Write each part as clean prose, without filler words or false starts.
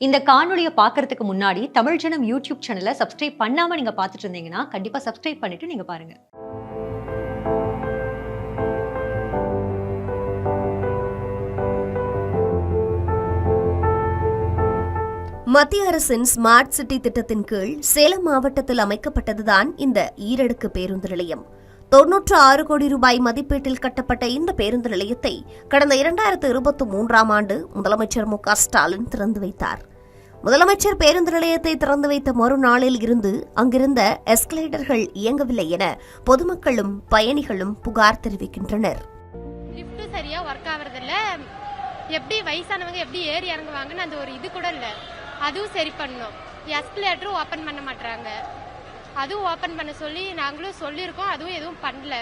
இந்த காணொளிய பார்க்கறதுக்கு முன்னாடி தமிழ் ஜனம் யூடியூப் சேனலை சப்ஸ்கிரைப் பண்ணாம நீங்க பார்த்துட்டு இருந்தீங்கன்னா கண்டிப்பா சப்ஸ்கிரைப் பண்ணிட்டு நீங்க பாருங்க. மத்திய அரசின் ஸ்மார்ட் சிட்டி திட்டத்தின் கீழ் சேலம் மாவட்டத்தில் அமைக்கப்பட்டதுதான் இந்த ஈரடுக்கு பேருந்து நிலையம். 96 கோடி ரூபாய் மதிப்பீட்டில் கட்டப்பட்ட இந்த பேருந்து நிலையத்தை கடந்த 2023ஆம் ஆண்டு முதலமைச்சர் மு க ஸ்டாலின் திறந்து வைத்தார். முதலமைச்சர் பேருந்து நிலையத்தை திறந்து வைத்த மறுநாளில் இருந்து அங்கிருந்த எஸ்கலேட்டர்கள் இயங்கவில்லை என பொதுமக்களும் பயணிகளும் புகார் தெரிவிக்கின்றனர். லிஃப்ட் சரியா ஒர்க் ஆவறதில்ல, எப்படி வயசானவங்க எப்படி ஏறி இறங்குவாங்கன்னு அந்த ஒரு இது கூட இல்லை. அதுவும் சரி பண்ணோம். எஸ்கலேட்டரும் ஓப்பன் பண்ண மாட்டாங்க. அதுவும் ஓப்பன் பண்ண சொல்லி நாங்களும் சொல்லியிருக்கோம், அதுவும் எதுவும் பண்ணல.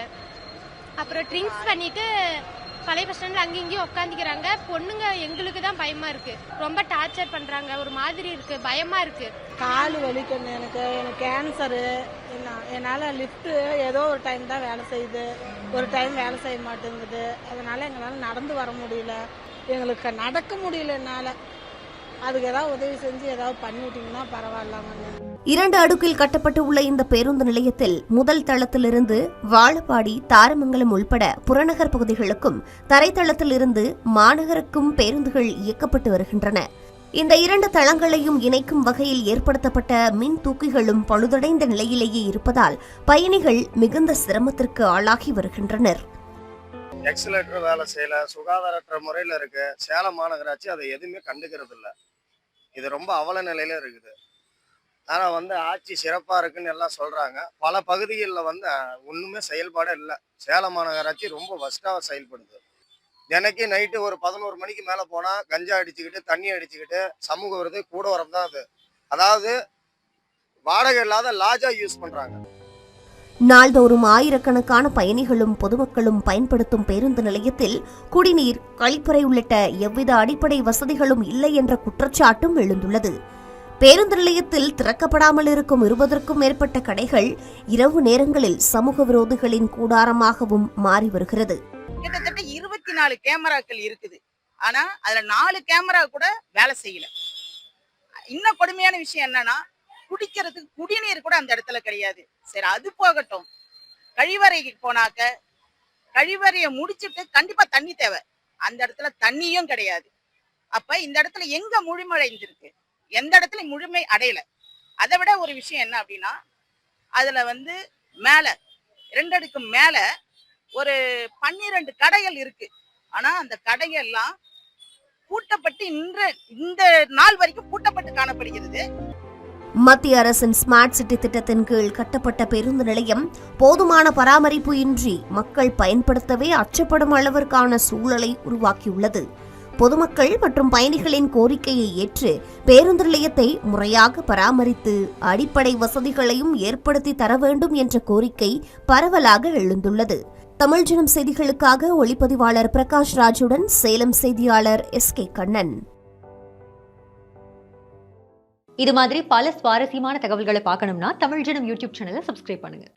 அப்புறம் ட்ரிங்க்ஸ் பண்ணிட்டு பழைய பஸ் ஸ்டாண்டில் அங்கேயும் இங்கேயும் உட்காந்துக்கிறாங்க. பொண்ணுங்க எங்களுக்கு தான் பயமா இருக்கு, ரொம்ப டார்ச்சர் பண்றாங்க, ஒரு மாதிரி இருக்கு, பயமா இருக்கு. கால் வலிக்கணும், எனக்கு கேன்சரு. என்னால் லிஃப்ட்டு ஏதோ ஒரு டைம் தான் வேலை செய்யுது, ஒரு டைம் வேலை செய்ய மாட்டேங்குது. அதனால எங்களால் நடந்து வர முடியல, எங்களுக்கு நடக்க முடியல. என்னால் அதுக்கு ஏதாவது உதவி செஞ்சு ஏதாவது பண்ணிவிட்டீங்கன்னா பரவாயில்லாம. 2 அடுக்கில் கட்டப்பட்டு உள்ள இந்த பேருந்து நிலையத்தில் முதல் தளத்திலிருந்து வாழப்பாடி, தாரமங்கலம் உள்பட புறநகர் பகுதிகளுக்கும், தரைத்தளத்திலிருந்து மாநகருக்கும் பேருந்துகள் இயக்கப்பட்டு வருகின்றன. இந்த 2 தளங்களையும் இணைக்கும் வகையில் ஏற்படுத்தப்பட்ட மின் தூக்கிகளும் பழுதடைந்த நிலையிலேயே இருப்பதால் பயணிகள் மிகுந்த சிரமத்திற்கு ஆளாகி வருகின்றனர். எக்ஸலேட்டர் வேலை செய்யல, சுகாதாரற்ற முறையில் இருக்கு. சேலம் மாநகராட்சி அதை எதுவுமே கண்டுக்கிறது இல்லை. இது ரொம்ப அவல நிலையில இருக்குது. ஆனால் ஆட்சி சிறப்பாக இருக்குன்னு எல்லாம் சொல்கிறாங்க. பல பகுதிகளில் ஒன்றுமே செயல்பாடே இல்லை. சேலம் மாநகராட்சி ரொம்ப வஸ்ட்டாக செயல்படுது. தினைக்கு நைட்டு ஒரு 11 மணிக்கு மேலே போனால் கஞ்சா அடிச்சுக்கிட்டு, தண்ணி அடிச்சுக்கிட்டு, சமூக விருது கூட வரம் தான் அது. அதாவது வாடகை இல்லாத லாஜா யூஸ் பண்ணுறாங்க. நாள்தோறும் ஆயிரக்கணக்கான பயணிகளும் பொதுமக்களும் பயன்படுத்தும் பேருந்து நிலையத்தில் குடிநீர், கழிப்பறை உள்ளிட்ட எவ்வித அடிப்படை வசதிகளும் இல்லை என்ற குற்றச்சாட்டும் எழுந்துள்ளது. பேருந்து நிலையத்தில் திறக்கப்படாமல் இருக்கும் 20க்கும் மேற்பட்ட கடைகள் இரவு நேரங்களில் சமூக விரோதிகளின் கூடாரமாகவும் மாறி வருகிறது. கிட்டத்தட்ட 24 கேமராக்கள் இருக்குது. ஆனா அதுல 4 கேமரா கூட வேலை செய்யல. இன்னும் கொடுமையான விஷயம் என்னன்னா, குடிக்கிறதுக்கு குடிநீர் கூட அந்த இடத்துல கிடையாது. சரி, அது போகட்டும். கழிவறைக்கு போனாக்க கழிவறையை முடிச்சுட்டு கண்டிப்பா தண்ணி தேவை. அந்த இடத்துல தண்ணியும் கிடையாது. அப்ப இந்த இடத்துல எங்க முழுமடைந்திருக்கு? எந்த இடத்துல முழுமை அடையல. அதை விட ஒரு விஷயம் என்ன அப்படின்னா, அதுல மேல 2 அடுக்கு மேல ஒரு 12 கடைகள் இருக்கு. ஆனா அந்த கடைகள்லாம் பூட்டப்பட்டு இந்த நாள் வரைக்கும் பூட்டப்பட்டு காணப்படுகிறது. மத்திய அரசின் ஸ்மார்ட் சிட்டி திட்டத்தின் கீழ் கட்டப்பட்ட பேருந்து நிலையம் போதுமான பராமரிப்பு இன்றி மக்கள் பயன்படுத்தவே அச்சப்படும் அளவிற்கான சூழலை உருவாக்கியுள்ளது. பொதுமக்கள் மற்றும் பயணிகளின் கோரிக்கையை ஏற்று பேருந்து நிலையத்தை முறையாக பராமரித்து அடிப்படை வசதிகளையும் ஏற்படுத்தி தர வேண்டும் என்ற கோரிக்கை பரவலாக எழுந்துள்ளது. தமிழ் ஜனம் செய்திகளுக்காக ஒளிப்பதிவாளர் பிரகாஷ் ராஜுடன் சேலம் செய்தியாளர் SK கண்ணன். இது மாதிரி பல சுவாரஸ்யமான தகவல்களை பார்க்கணும்னா தமிழ் ஜனம் யூடியூப் சேனலை சப்ஸ்கிரைப் பண்ணுங்க.